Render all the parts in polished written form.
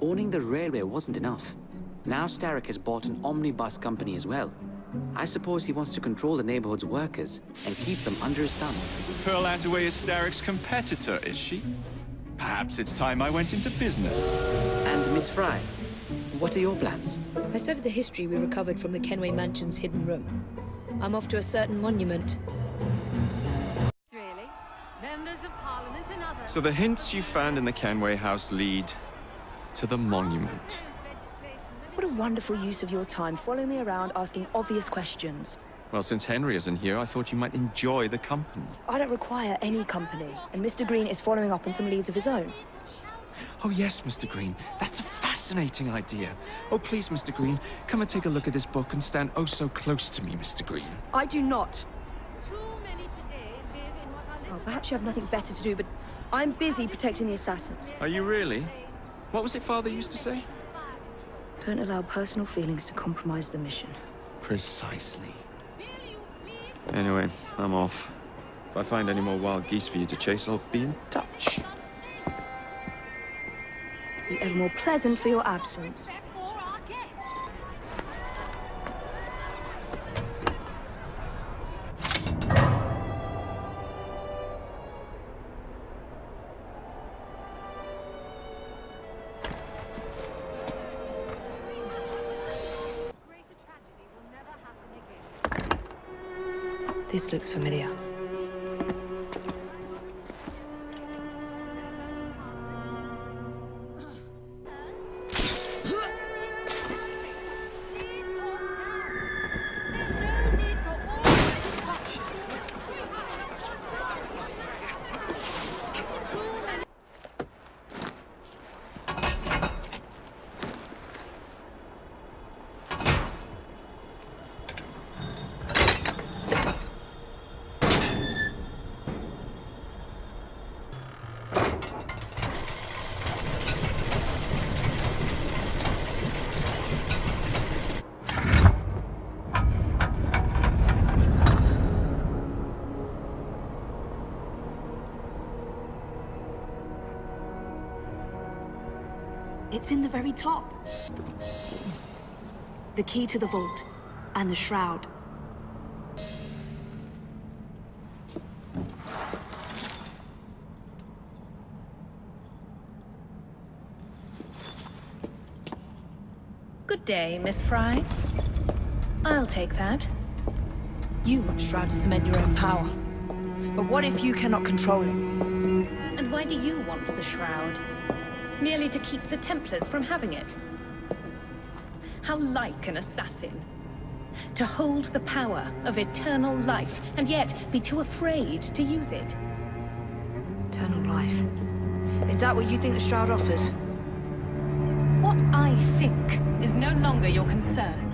Owning the railway wasn't enough. Now Starrick has bought an omnibus company as well. I suppose he wants to control the neighborhood's workers and keep them under his thumb. Pearl Attaway is Starrick's competitor, is she? Perhaps it's time I went into business. And Miss Fry, what are your plans? I studied the history we recovered from the Kenway Mansion's hidden room. I'm off to a certain monument. Really? Members of Parliament and others. So the hints you found in the Kenway house lead to the monument. What a wonderful use of your time, following me around asking obvious questions. Well, since Henry isn't here, I thought you might enjoy the company. I don't require any company, and Mr. Green is following up on some leads of his own. Oh yes, Mr. Green. That's a fascinating idea. Oh please, Mr. Green, come and take a look at this book and stand oh so close to me, Mr. Green. I do not. Too many today live in what are Oh, perhaps you have nothing better to do, but I'm busy protecting the assassins. Are you really? What was it Father used to say? Don't allow personal feelings to compromise the mission. Precisely. Anyway, I'm off. If I find any more wild geese for you to chase, I'll be in touch. Be ever more pleasant for your absence. This looks familiar. It's in the very top. The key to the vault and the shroud. Good day, Miss Fry. I'll take that. You want Shroud to cement your own power. But what if you cannot control it? And why do you want the Shroud? Merely to keep the Templars from having it? How like an assassin. To hold the power of eternal life, and yet be too afraid to use it. Eternal life. Is that what you think the Shroud offers? What I think is no longer your concern.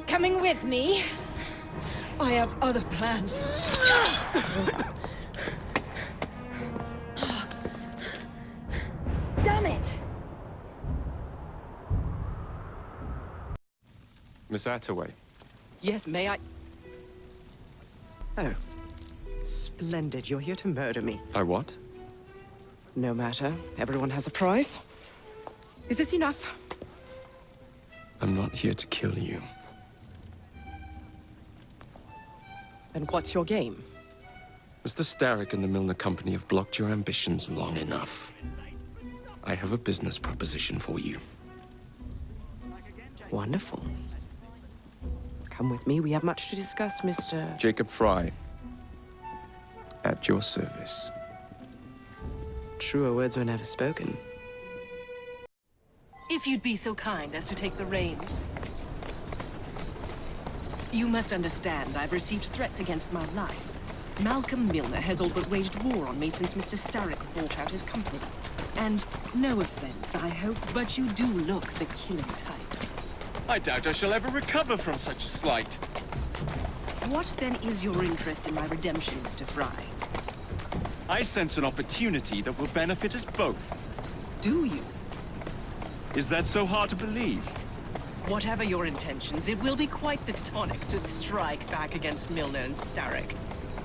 Coming with me? I have other plans. Damn it! Miss Attaway. Yes, may I? Oh. Splendid. You're here to murder me. I what? No matter. Everyone has a price. Is this enough? I'm not here to kill you. And what's your game? Mr. Starrick and the Milner Company have blocked your ambitions long enough. I have a business proposition for you. Wonderful. Come with me. We have much to discuss, Mr. Jacob Fry. At your service. truer words were never spoken. If you'd be so kind as to take the reins. You must understand, I've received threats against my life. Malcolm Milner has all but waged war on me since Mr. Starrick bought out his company. And no offense, I hope, but you do look the killing type. I doubt I shall ever recover from such a slight. What then is your interest in my redemption, Mr. Fry? I sense an opportunity that will benefit us both. Do you? Is that so hard to believe? Whatever your intentions, it will be quite the tonic to strike back against Milner and Starrick.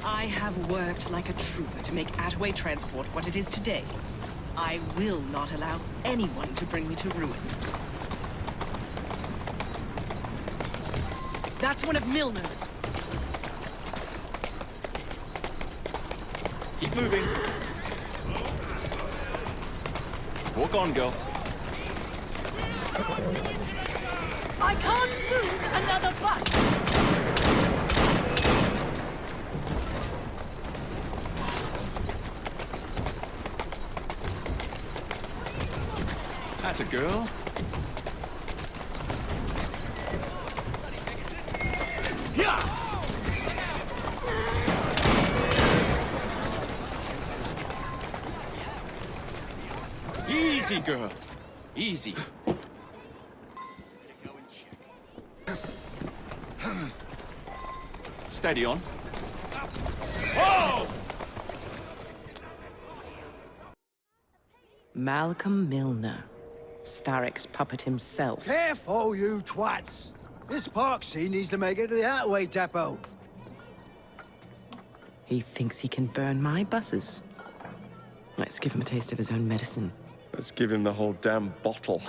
I have worked like a trooper to make Attaway Transport what it is today. I will not allow anyone to bring me to ruin. That's one of Milner's. Keep moving. Walk on, girl. I can't lose another bus! That's a girl. Easy, girl. Easy. Steady on. Whoa! Malcolm Milner. Starrick's puppet himself. Careful, you twats! This park scene needs to make it to the Attaway depot. He thinks he can burn my buses. Let's give him a taste of his own medicine. Let's give him the whole damn bottle.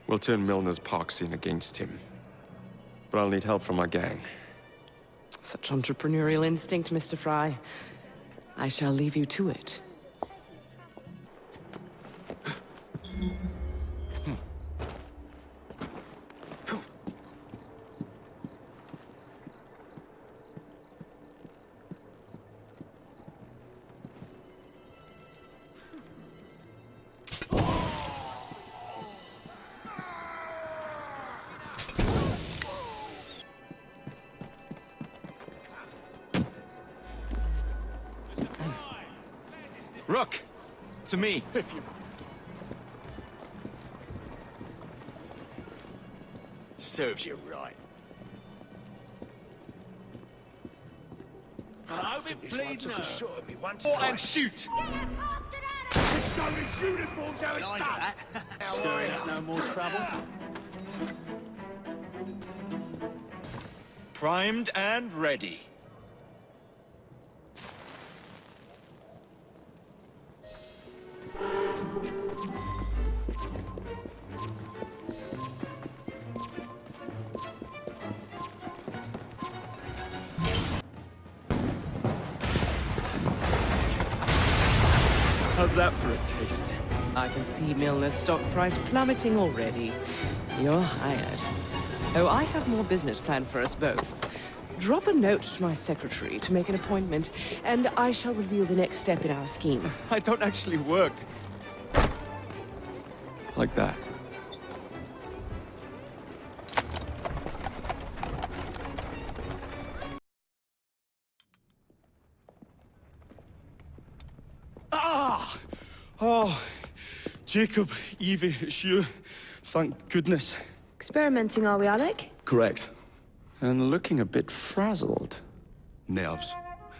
We'll turn Milner's park scene against him. But I'll need help from our gang. Such entrepreneurial instinct, Mr. Fry. I shall leave you to it. Rook! To me. If you... Serves you right. I've been bleeding her. Shot at me once And shoot! Just show his uniforms how it's done! Stirring up no more trouble? Primed and ready. How's that for a taste? I can see Milner's stock price plummeting already. You're hired. Oh, I have more business planned for us both. Drop a note to my secretary to make an appointment, and I shall reveal the next step in our scheme. I don't actually work. Like that. Ah! Oh, Jacob, Evie, it's you. Thank goodness. Experimenting, are we, Alec? Correct. And looking a bit frazzled. Nerves.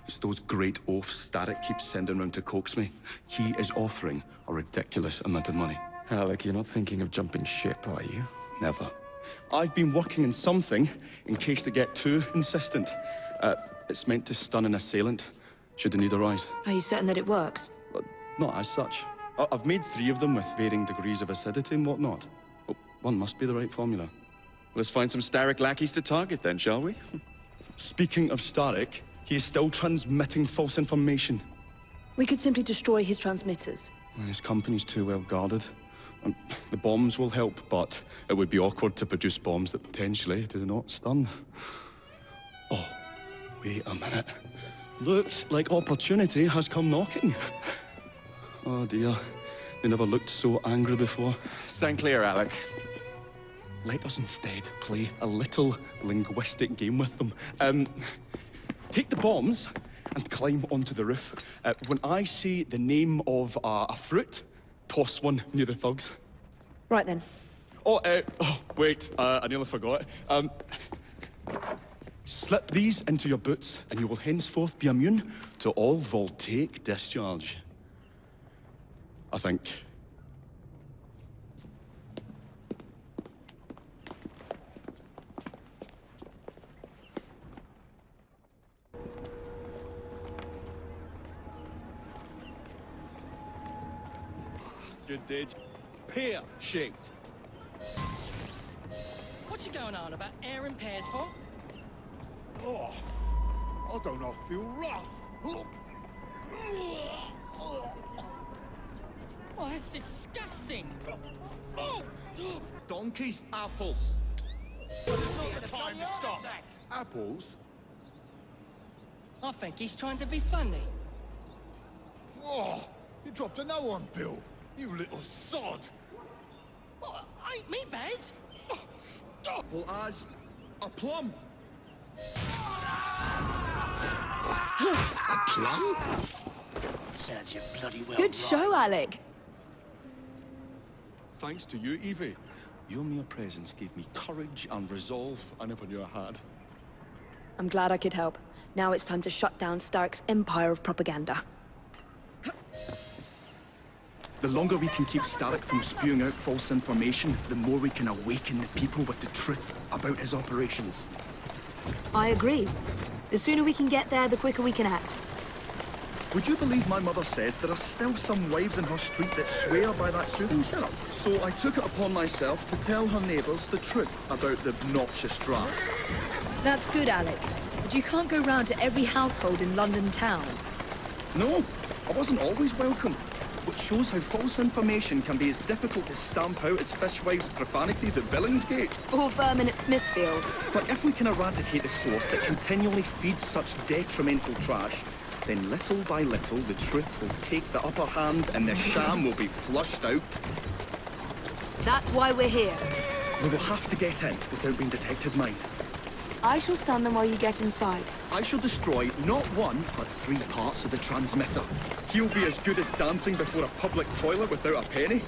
It's those great oafs Starrick keeps sending round to coax me. He is offering a ridiculous amount of money. Alec, you're not thinking of jumping ship, are you? Never. I've been working on something in case they get too insistent. It's meant to stun an assailant, should the need arise. Are you certain that it works? Not as such. I've made 3 of them with varying degrees of acidity and whatnot. Well, one must be the right formula. Let's find some Starrick lackeys to target then, shall we? Speaking of Starrick, he is still transmitting false information. We could simply destroy his transmitters. His company's too well guarded. The bombs will help, but it would be awkward to produce bombs that potentially do not stun. Oh, wait a minute. Looks like opportunity has come knocking. Oh dear, they never looked so angry before. Stand clear, Alec. Let us instead play a little linguistic game with them. Take the bombs and climb onto the roof. When I say the name of a fruit, toss one near the thugs. Right then. Oh, wait, I nearly forgot. Slip these into your boots, and you will henceforth be immune to all voltaic discharge. I think. Good day. Pear-shaped. What you going on about airing pears for? Oh, I don't know, I feel rough. Oh, that's disgusting. Oh. Donkeys, apples. Time to stop. Apples? I think he's trying to be funny. Oh, you dropped a no-one bill, you little sod. Oh, ain't me, Bez. Well, as a plum. A plum? Sounds you bloody well Good show, Alec. Thanks to you, Evie. Your mere presence gave me courage and resolve I never knew I had. I'm glad I could help. Now it's time to shut down Starrick's empire of propaganda. The longer we can keep Starrick from spewing out false information, the more we can awaken the people with the truth about his operations. I agree. The sooner we can get there, the quicker we can act. Would you believe my mother says there are still some wives in her street that swear by that soothing syrup? So I took it upon myself to tell her neighbours the truth about the obnoxious draft. That's good, Alec. But you can't go round to every household in London town. No, I wasn't always welcome. Which shows how false information can be as difficult to stamp out as fishwives' profanities at Billingsgate. Or vermin at Smithfield. But if we can eradicate the source that continually feeds such detrimental trash, then little by little the truth will take the upper hand and the sham will be flushed out. That's why we're here. We will have to get in without being detected, mind. I shall stand them while you get inside. I shall destroy not one, but 3 parts of the transmitter. He'll be as good as dancing before a public toilet without a penny.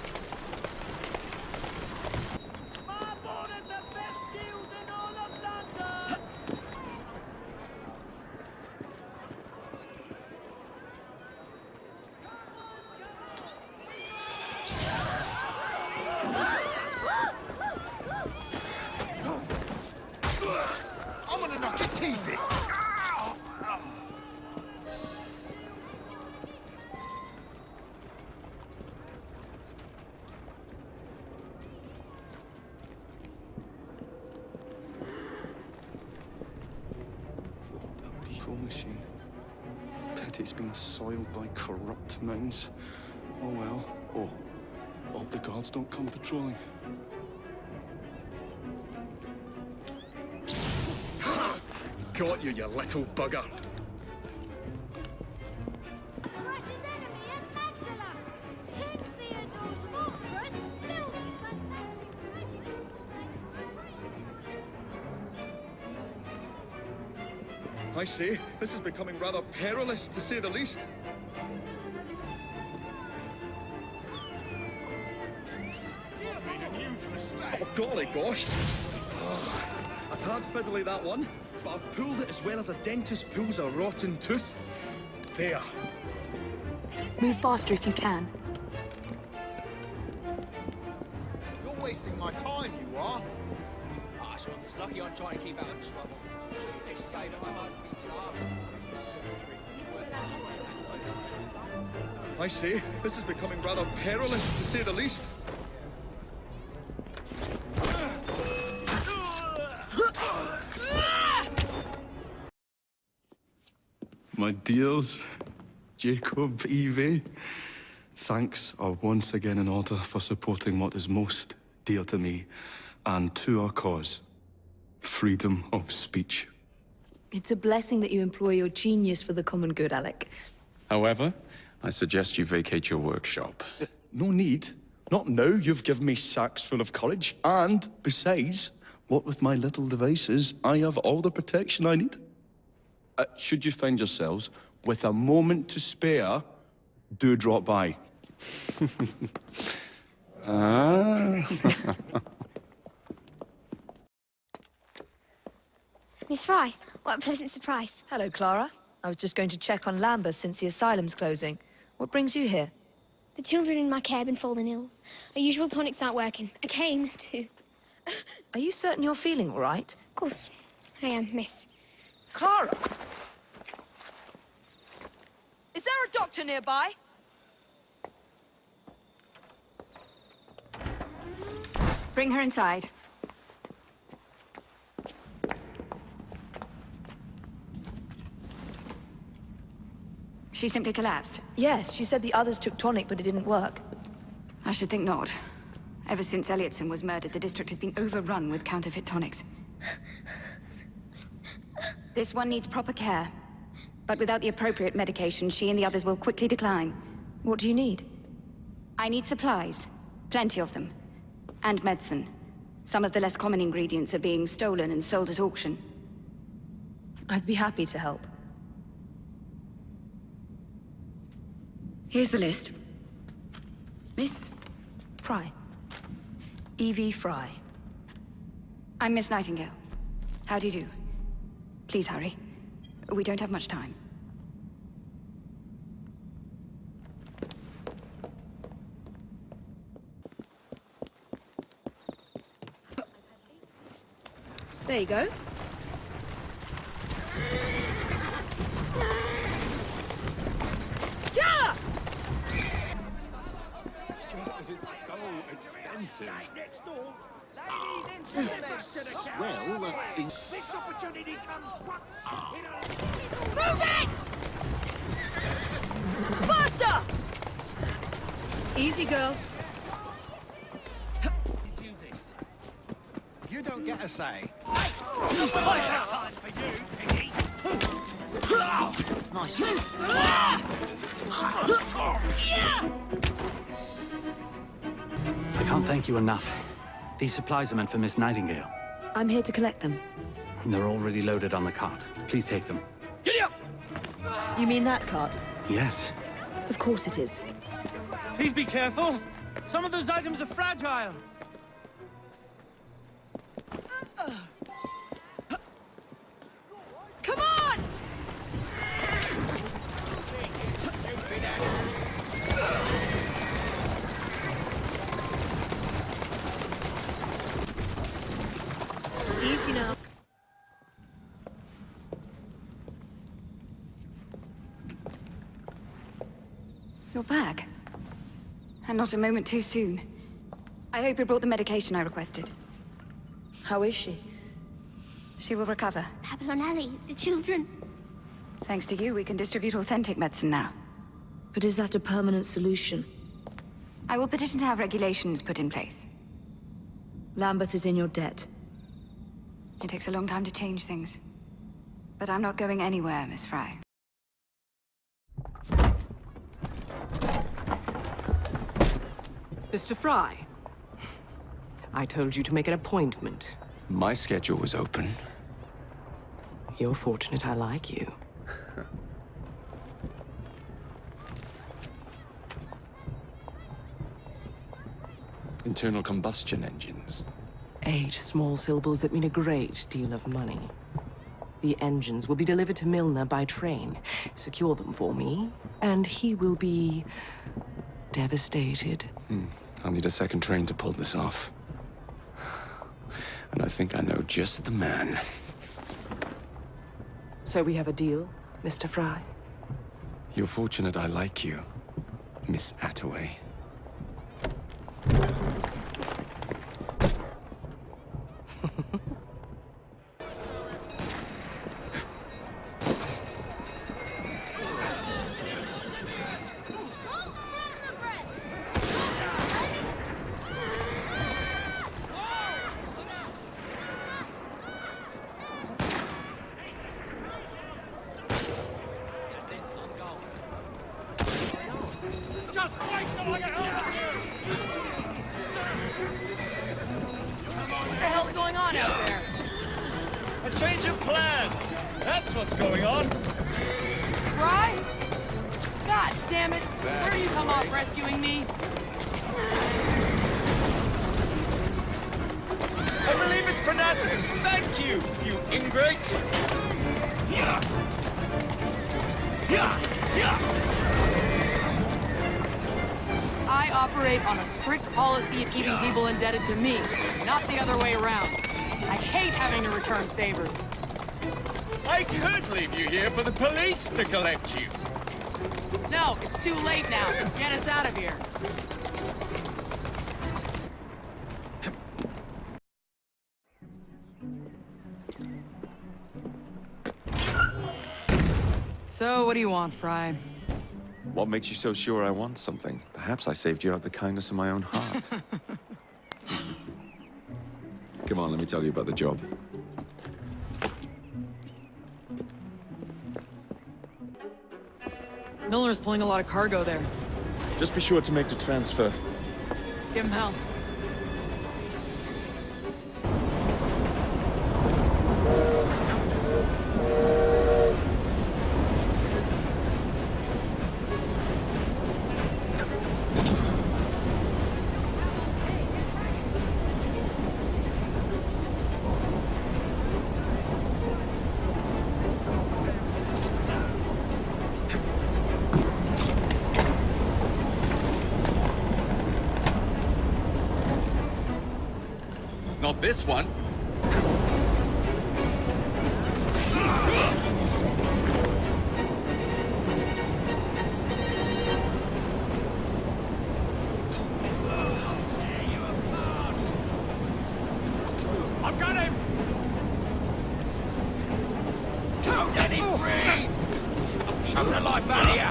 I'm gonna knock your teeth in. Control machine. Pity it's been soiled by corrupt minds. Oh well. Oh, hope the guards don't come patrolling. Got you, you little bugger. I say, this is becoming rather perilous, to say the least. You made a huge mistake. Oh, golly gosh. Oh, a tad fiddly, that one. But I've pulled it as well as a dentist pulls a rotten tooth. There. Move faster if you can. You're wasting my time, you are. Ah, so it's lucky I'm trying to keep out of trouble. Should've just stayed on my husband. I say, this is becoming rather perilous, to say the least. My dears, Jacob, Evie, thanks are once again in order for supporting what is most dear to me and to our cause, freedom of speech. It's a blessing that you employ your genius for the common good, Alec. However, I suggest you vacate your workshop. No need. Not now you've given me sacks full of courage. And, besides, what with my little devices, I have all the protection I need. Should you find yourselves with a moment to spare, do drop by. Miss Fry, what a pleasant surprise. Hello, Clara. I was just going to check on Lambeth since the asylum's closing. What brings you here? The children in my care have been falling ill. Our usual tonics aren't working. I came to... Are you certain you're feeling all right? Of course, I am, miss. Clara! Is there a doctor nearby? Bring her inside. She simply collapsed. Yes, she said the others took tonic, but it didn't work. I should think not. Ever since Elliotson was murdered, the district has been overrun with counterfeit tonics. This one needs proper care. But without the appropriate medication, she and the others will quickly decline. What do you need? I need supplies. Plenty of them. And medicine. Some of the less common ingredients are being stolen and sold at auction. I'd be happy to help. Here's the list. Miss? Fry. Evie Fry. I'm Miss Nightingale. How do you do? Please hurry. We don't have much time. There you go. Ja! It's just as it's so expensive. Next door. Ladies and gentlemen, to the couch. Well, This opportunity comes once in a... Move it! Faster! Easy, girl. Do this. You don't get a say. time for you, piggy. I can't thank you enough. These supplies are meant for Miss Nightingale. I'm here to collect them. They're already loaded on the cart. Please take them. Giddy up! You mean that cart? Yes. Of course it is. Please be careful. Some of those items are fragile. Come on! Easy now. You're back. And not a moment too soon. I hope you brought the medication I requested. How is she? She will recover. Babylon Alley, the children. Thanks to you, we can distribute authentic medicine now. But is that a permanent solution? I will petition to have regulations put in place. Lambeth is in your debt. It takes a long time to change things. But I'm not going anywhere, Miss Fry. Mr. Fry, I told you to make an appointment. My schedule was open. You're fortunate I like you. Internal combustion engines. 8 small syllables that mean a great deal of money. The engines will be delivered to Milner by train. Secure them for me, and he will be devastated. I'll need a second train to pull this off. And I think I know just the man. So we have a deal, Mr. Fry? You're fortunate I like you, Miss Attaway. That's it, I'm going. What the hell's going on out there? A change of plans. That's what's going on. Fry? God damn it! Where do you come off rescuing me? I believe it's pronounced thank you, you ingrate. I operate on a strict policy of keeping people indebted to me, not the other way around. I hate having to return favors. I could leave you here for the police to collect you. No, it's too late now. Just get us out of here. So, what do you want, Fry? What makes you so sure I want something? Perhaps I saved you out of the kindness of my own heart. Come on, let me tell you about the job. Milner's pulling a lot of cargo there. Just be sure to make the transfer. Give him hell. Not this one. I've got him! Don't let him free! I'm choking the life out of you!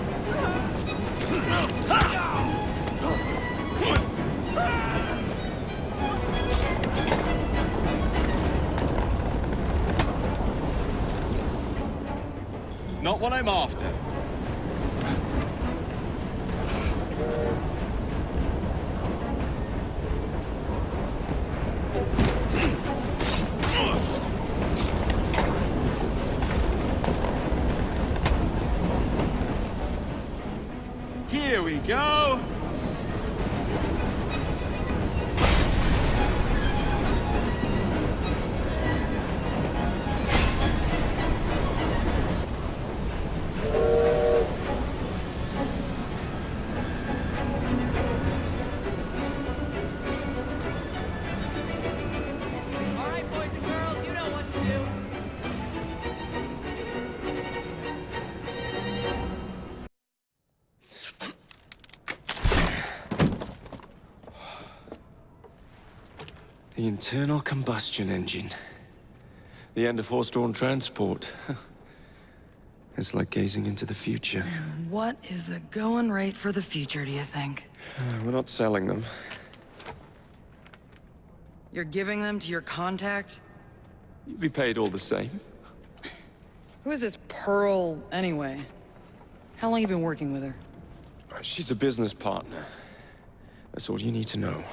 Not what I'm after. Here we go. The internal combustion engine. The end of horse-drawn transport. It's like gazing into the future. And what is the going rate for the future, do you think? We're not selling them. You're giving them to your contact? You'd be paid all the same. Who is this Pearl, anyway? How long you been working with her? She's a business partner. That's all you need to know.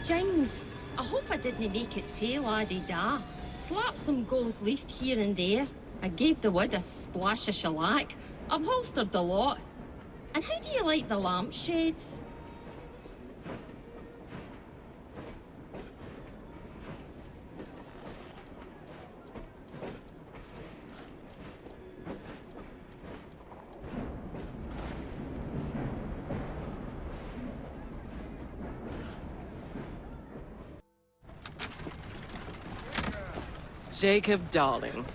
Jings, I hope I didn't make it too la-di-da. Slap some gold leaf here and there. I gave the wood a splash of shellac. Upholstered the lot. And how do you like the lampshades? Jacob, darling,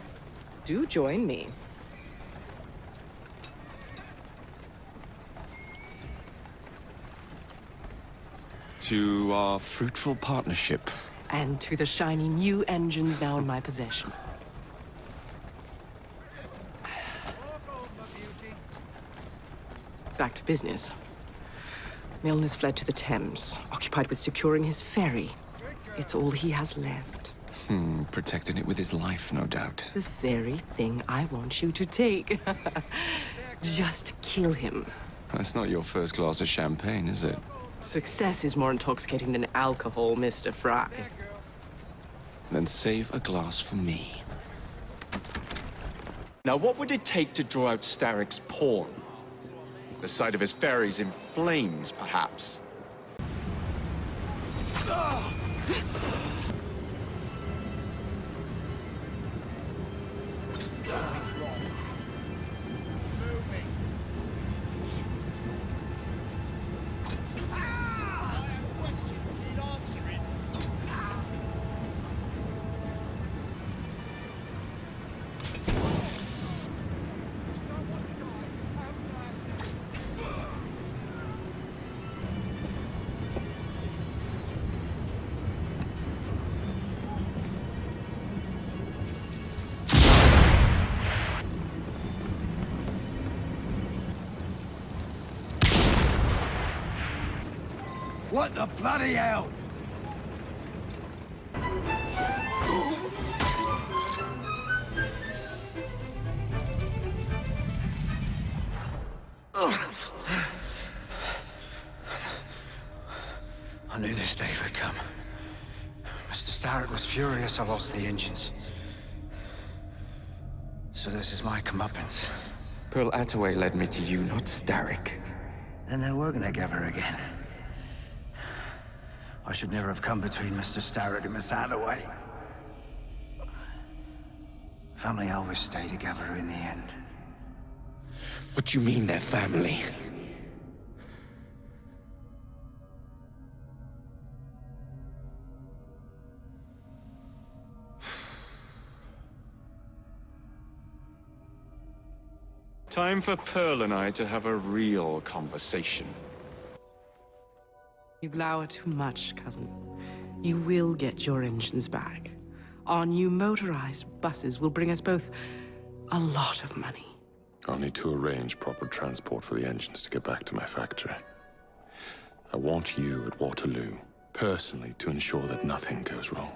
do join me. To our fruitful partnership. And to the shiny new engines now in my possession. Back to business. Milner's fled to the Thames, occupied with securing his ferry. It's all he has left. Protecting it with his life, no doubt. The very thing I want you to take. Just kill him. That's not your first glass of champagne, is it? Success is more intoxicating than alcohol, Mr. Fry. Then save a glass for me. Now, what would it take to draw out Starrick's pawn? The sight of his ferries in flames, perhaps? What the bloody hell? I knew this day would come. Mr. Starrick was furious I lost the engines. So this is my comeuppance. Pearl Attaway led me to you, not Starrick. Then they're working together again. I should never have come between Mr. Starrick and Miss Attaway. Family always stay together in the end. What do you mean they're family? Time for Pearl and I to have a real conversation. You glower too much, cousin. You will get your engines back. Our new motorized buses will bring us both a lot of money. I'll need to arrange proper transport for the engines to get back to my factory. I want you at Waterloo, personally, to ensure that nothing goes wrong.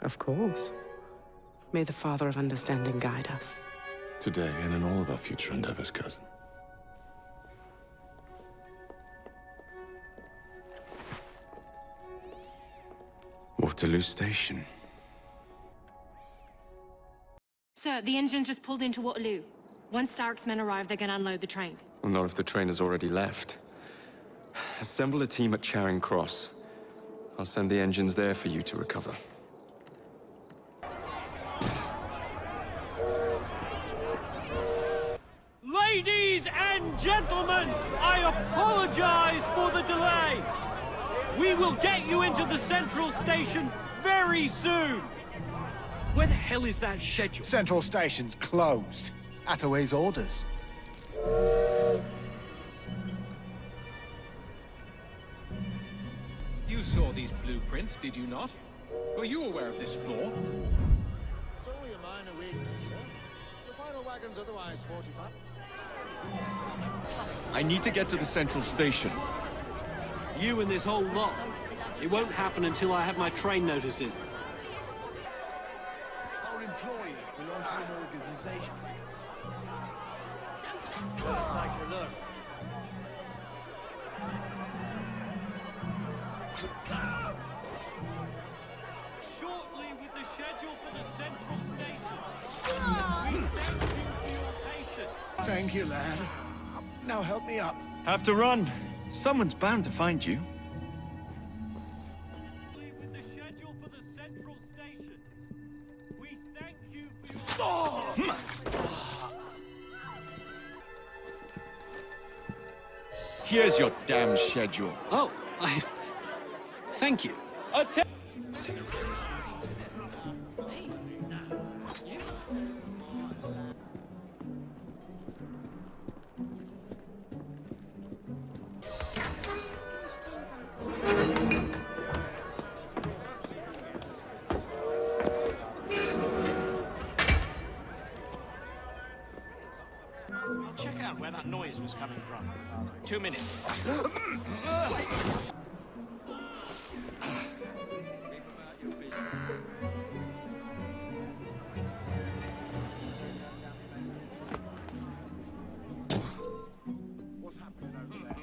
Of course. May the Father of Understanding guide us. Today and in all of our future endeavors, cousin. Waterloo Station. Sir, the engine's just pulled into Waterloo. Once Starrick's men arrive, they're gonna unload the train. Well, not if the train has already left. Assemble a team at Charing Cross. I'll send the engines there for you to recover. Ladies and gentlemen, I apologize for the delay. We will get you into the Central Station very soon. Where the hell is that schedule? Central Station's closed. Attaway's orders. You saw these blueprints, did you not? Were you aware of this flaw? It's only a minor weakness, sir. The final wagon's otherwise fortified. I need to get to the Central Station. You and this whole lot. It won't happen until I have my train notices. Our employees belong to an organization. Looks like you learn. Shortly with the schedule for the Central Station. We thank you for your patience. Thank you, lad. Now help me up. Have to run. Someone's bound to find you. With the schedule for the Central Station. We thank you for your Here's your damn schedule. Oh, thank you. I'll check out where that noise was coming from. 2 minutes. What's happening over there?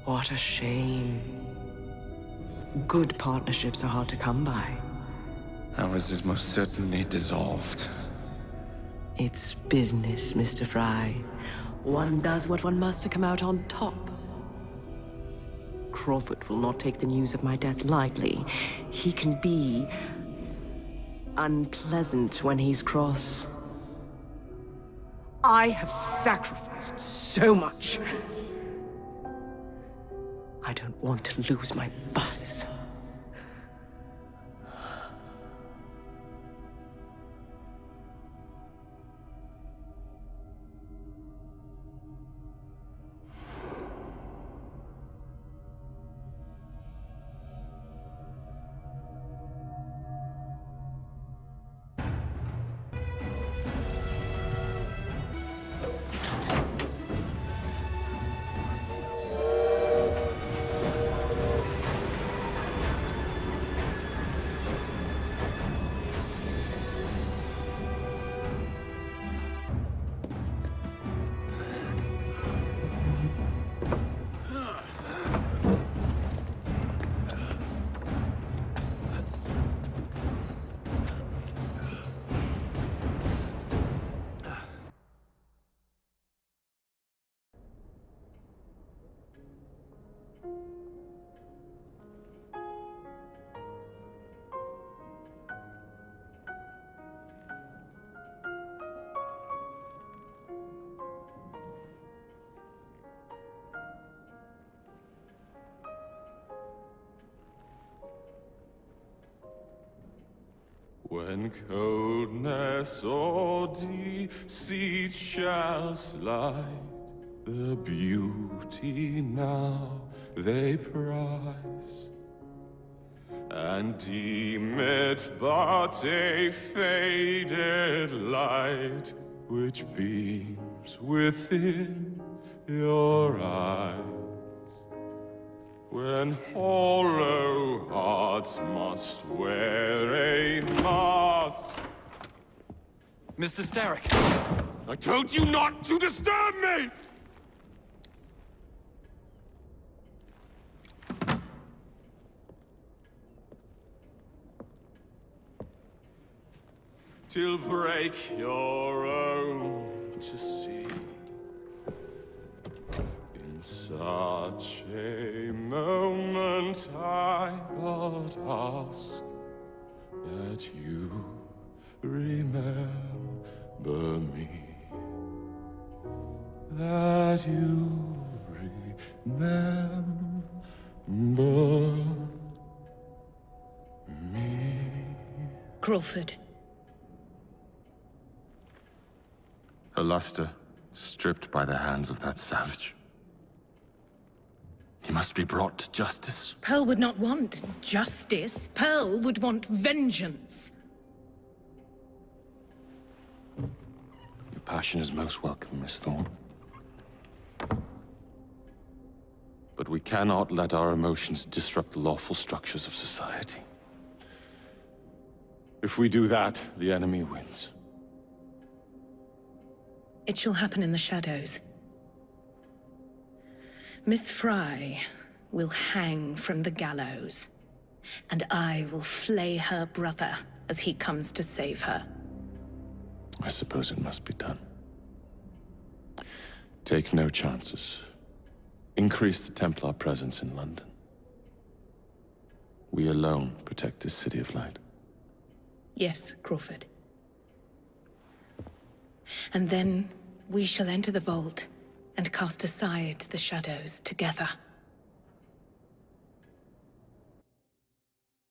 What a shame. Good partnerships are hard to come by. Ours is most certainly dissolved. It's business, Mr. Fry. One does what one must to come out on top. Crawford will not take the news of my death lightly. He can be unpleasant when he's cross. I have sacrificed so much. I don't want to lose my bosses. When coldness or deceit shall slide, the beauty now they prize, and deem it but a faded light which beams within your eyes. When hollow hearts must wear a mask. Mr. Starrick! I told you not to disturb me! Till break your own to see. In such a moment I but ask that you remember me. That you remember me. Crawford. Her luster stripped by the hands of that savage. He must be brought to justice. Pearl would not want justice. Pearl would want vengeance. Your passion is most welcome, Miss Thorne. But we cannot let our emotions disrupt the lawful structures of society. If we do that, the enemy wins. It shall happen in the shadows. Miss Fry will hang from the gallows, and I will flay her brother as he comes to save her. I suppose it must be done. Take no chances. Increase the Templar presence in London. We alone protect this city of light. Yes, Crawford. And then we shall enter the vault and cast aside the shadows together.